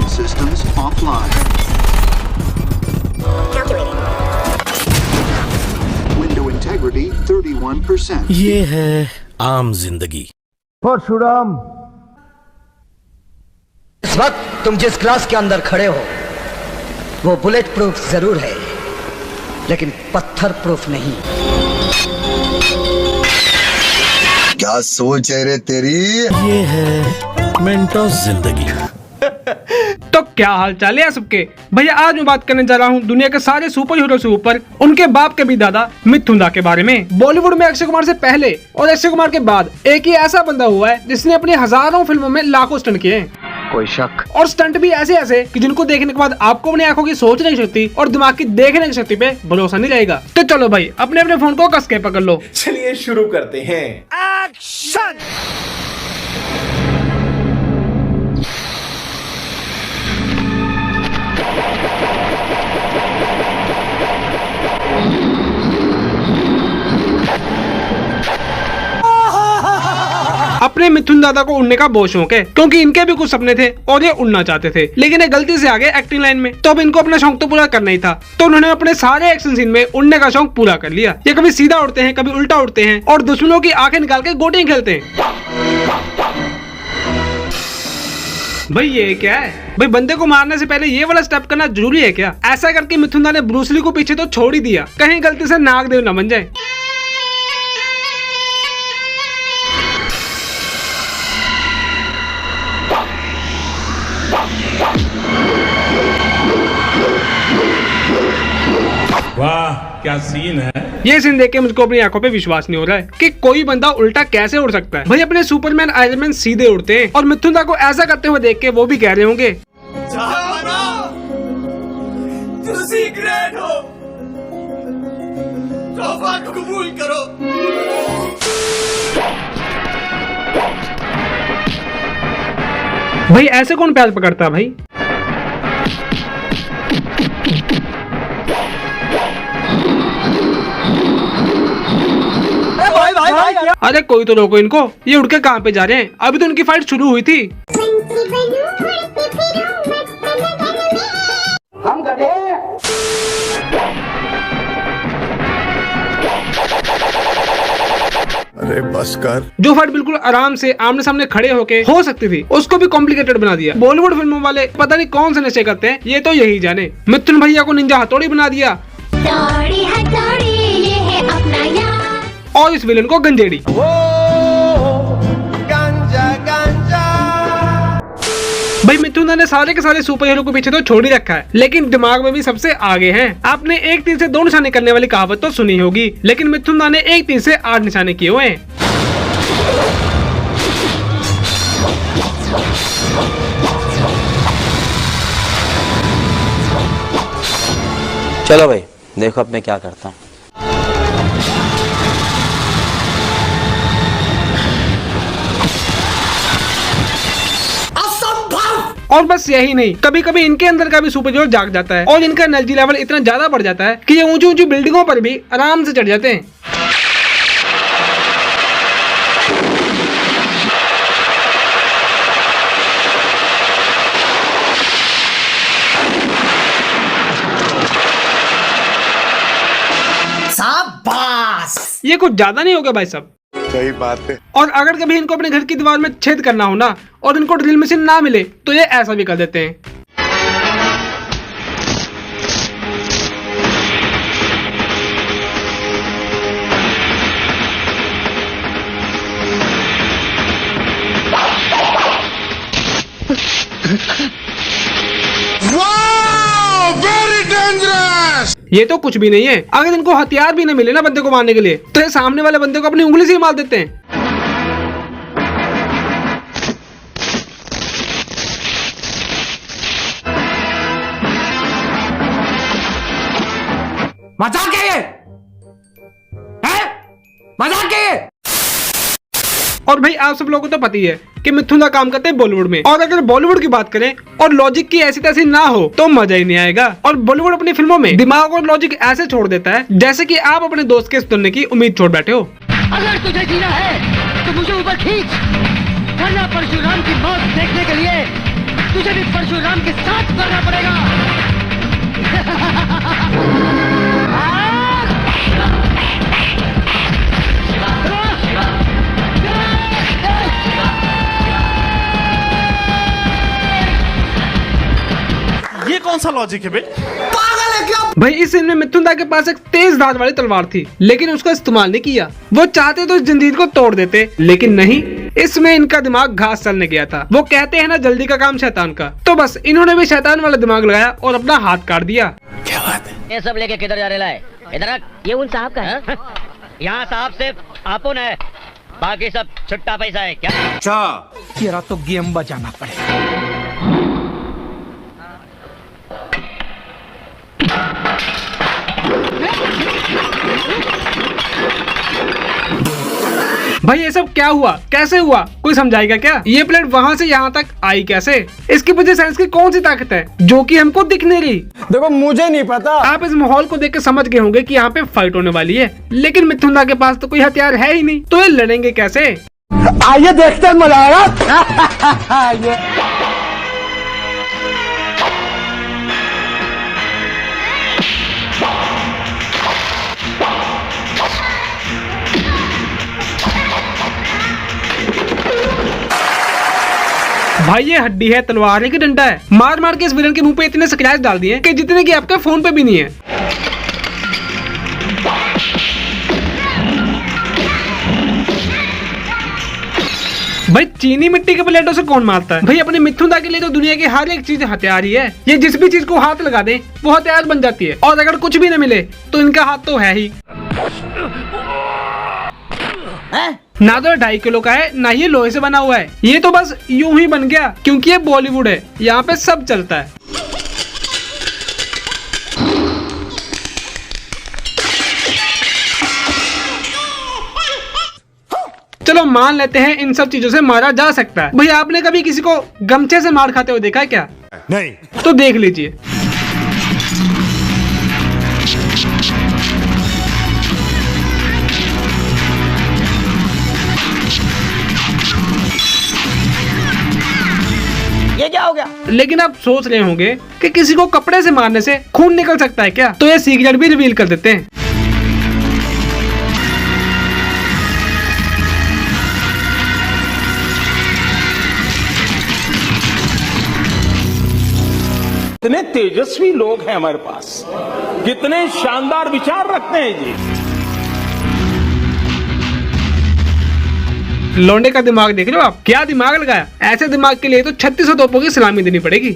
systems offline. Calculating. Window integrity 31%. ये है आम जिंदगी। परशुराम, इस वक्त तुम जिस क्लास के अंदर खड़े हो वो बुलेट प्रूफ जरूर है, लेकिन पत्थर प्रूफ नहीं। क्या सोच है रे तेरी? ये है मेंटोस जिंदगी। तो क्या हाल चाल है सबके भैया। आज मैं बात करने जा रहा हूँ दुनिया के सारे सुपर हीरो से ऊपर उनके बाप के भी दादा मिथुन दा के बारे में। बॉलीवुड में अक्षय कुमार से पहले और अक्षय कुमार के बाद एक ही ऐसा बंदा हुआ है जिसने अपनी हजारों फिल्मों में लाखों स्टंट किए हैं। कोई शक? और स्टंट भी ऐसे ऐसे कि जिनको देखने के बाद आपको अपनी आंखों की सोचने की शक्ति और दिमाग की देखने की शक्ति पे भरोसा नहीं रहेगा। तो चलो भाई अपने अपने फोन को कस के पकड़ लो। चलिए शुरू करते हैं। एक्शन! अपने मिथुन दादा को उड़ने का बहुत शौक है, क्योंकि इनके भी कुछ सपने थे और ये उड़ना चाहते थे, लेकिन ये गलती से आ गए एक्टिंग लाइन में। तो अब इनको अपना शौक तो पूरा करना ही था, तो उन्होंने अपने सारे एक्शन सीन में उड़ने का शौक पूरा कर लिया। ये कभी सीधा उड़ते हैं, कभी उल्टा उड़ते हैं और दुश्मनों की आंखें निकाल के गोटियां खेलते हैं। भाई ये क्या है भाई, बंदे को मारने से पहले ये वाला स्टेप करना जरूरी है क्या? ऐसा करके मिथुन दा ने ब्रूस ली को पीछे तो छोड़ ही दिया, कहीं गलती से नागदेव न बन जाए। वाह क्या सीन है। ये सीन देख के मुझको अपनी आंखों पे विश्वास नहीं हो रहा है कि कोई बंदा उल्टा कैसे उड़ सकता है। भाई अपने सुपरमैन आयरन मैन सीधे उड़ते हैं और मिथुन दा को ऐसा करते हुए देख के वो भी कह रहे होंगे ग्रेट हो, तौबा कबूल करो। भाई ऐसे कौन प्यार पकड़ता है भाई? अरे कोई तो रोको इनको, ये उड़ के कहाँ पे जा रहे हैं? अभी तो इनकी फाइट शुरू हुई थी। हम गधे। अरे बस कर। जो फाइट बिल्कुल आराम से आमने सामने खड़े होके हो सकती थी, उसको भी कॉम्प्लिकेटेड बना दिया। बॉलीवुड फिल्मों वाले पता नहीं कौन से नशे करते हैं, ये तो यही जाने। मिथुन भैया को निंजा हथौड़ी बना दिया और इस विलन को गंजेड़ी। भाई मिथुन दा ने सारे के सारे सुपर हीरो को पीछे तो छोड़ ही रखा है, लेकिन दिमाग में भी सबसे आगे हैं। आपने एक तीर से 2 निशाने करने वाली कहावत तो सुनी होगी, लेकिन मिथुन दा ने एक तीर से 8 निशाने किए हुए हैं। चलो भाई देखो अब मैं क्या करता हूँ। और बस यही नहीं, कभी कभी इनके अंदर का भी सुपर हीरो जाग जाता है और इनका एनर्जी लेवल इतना ज्यादा बढ़ जाता है कि ये ऊंची ऊंची बिल्डिंगों पर भी आराम से चढ़ जाते हैं। शाबाश! ये कुछ ज्यादा नहीं होगा भाई साहब? सही बात है। और अगर कभी इनको अपने घर की दीवार में छेद करना हो ना और इनको ड्रिल मशीन ना मिले तो ये ऐसा भी कर देते हैं। Very dangerous. ये तो कुछ भी नहीं है। अगर इनको हथियार भी न मिले ना बंदे को मारने के लिए, तो ये सामने वाले बंदे को अपनी उंगली से ही मार देते हैं। मजाक है ये? मजाक है ये? और भाई आप सब लोगों को तो पता ही है कि मिथुन दा काम करते हैं बॉलीवुड में, और अगर बॉलीवुड की बात करें और लॉजिक की ऐसी तैसी ना हो तो मजा ही नहीं आएगा। और बॉलीवुड अपनी फिल्मों में दिमाग और लॉजिक ऐसे छोड़ देता है जैसे कि आप अपने दोस्त के सुनने की उम्मीद छोड़ बैठे हो। अगर तुझे जीना है तो मुझे ऊपर खींच, वरना परशुराम की मौत देखने के लिए तुझे उसे भी परशुराम के साथ करना पड़ेगा। ये कौन सा लॉजिक है भाई? भाई इस सीन में मिथुन दा के पास एक तेज धार वाली तलवार थी, लेकिन उसका इस्तेमाल नहीं किया। वो चाहते तो इस जंजीर को तोड़ देते, लेकिन नहीं, इसमें इनका दिमाग घास चलने गया था। वो कहते हैं ना, जल्दी का काम शैतान का। तो बस इन्होंने भी शैतान वाला दिमाग लगाया और अपना हाथ काट दिया। क्या बात है? ये सब लेके किधर जा रहे है? इधर ये उन साहब का है। यहाँ साहब सिर्फ आपुन है, बाकी सब छुट्टा पैसा है क्या? अच्छा, तेरा तो गेम बजाना पड़ेगा। भाई ये सब क्या हुआ, कैसे हुआ, कोई समझाएगा क्या? ये प्लेट वहाँ से यहाँ तक आई कैसे? इसके पीछे साइंस की कौन सी ताकत है जो कि हमको दिख नहीं रही? देखो मुझे नहीं पता। आप इस माहौल को देख के समझ गए होंगे कि यहाँ पे फाइट होने वाली है, लेकिन मिथुन दा के पास तो कोई हथियार है ही नहीं, तो ये लड़ेंगे कैसे? आइए देखते हैं, मजा आएगा। भाई ये हड्डी है, तलवार है कि डंडा है? मार मार के इस विलन के मुंह पे इतने स्क्रैच डाल दिए कि जितने कि आपके फोन पे भी नहीं है। भाई चीनी मिट्टी के प्लेटों से कौन मारता है? भाई अपने मिथुन दा के लिए तो दुनिया की हर एक चीज हथियार ही है। ये जिस भी चीज को हाथ लगा दे वो हथियार बन जाती है, और अगर कुछ भी न मिले तो इनका हाथ तो है ही। ना तो 2.5 किलो का है, ना ये लोहे से बना हुआ है। ये तो बस यूं ही बन गया क्योंकि ये बॉलीवुड है, यहाँ पे सब चलता है। चलो मान लेते हैं इन सब चीजों से मारा जा सकता है। भैया आपने कभी किसी को गमछे से मार खाते हुए देखा है क्या? नहीं। तो देख लीजिए। ये क्या हो गया? लेकिन आप सोच रहे होंगे कि किसी को कपड़े से मारने से खून निकल सकता है क्या? तो ये सीक्रेट भी रिवील कर देते हैं। कितने तेजस्वी लोग हैं हमारे पास, कितने शानदार विचार रखते हैं जी। लौंडे का दिमाग देख रहे हो आप, क्या दिमाग लगाया? ऐसे दिमाग के लिए तो 3600 तोपों की सलामी देनी पड़ेगी।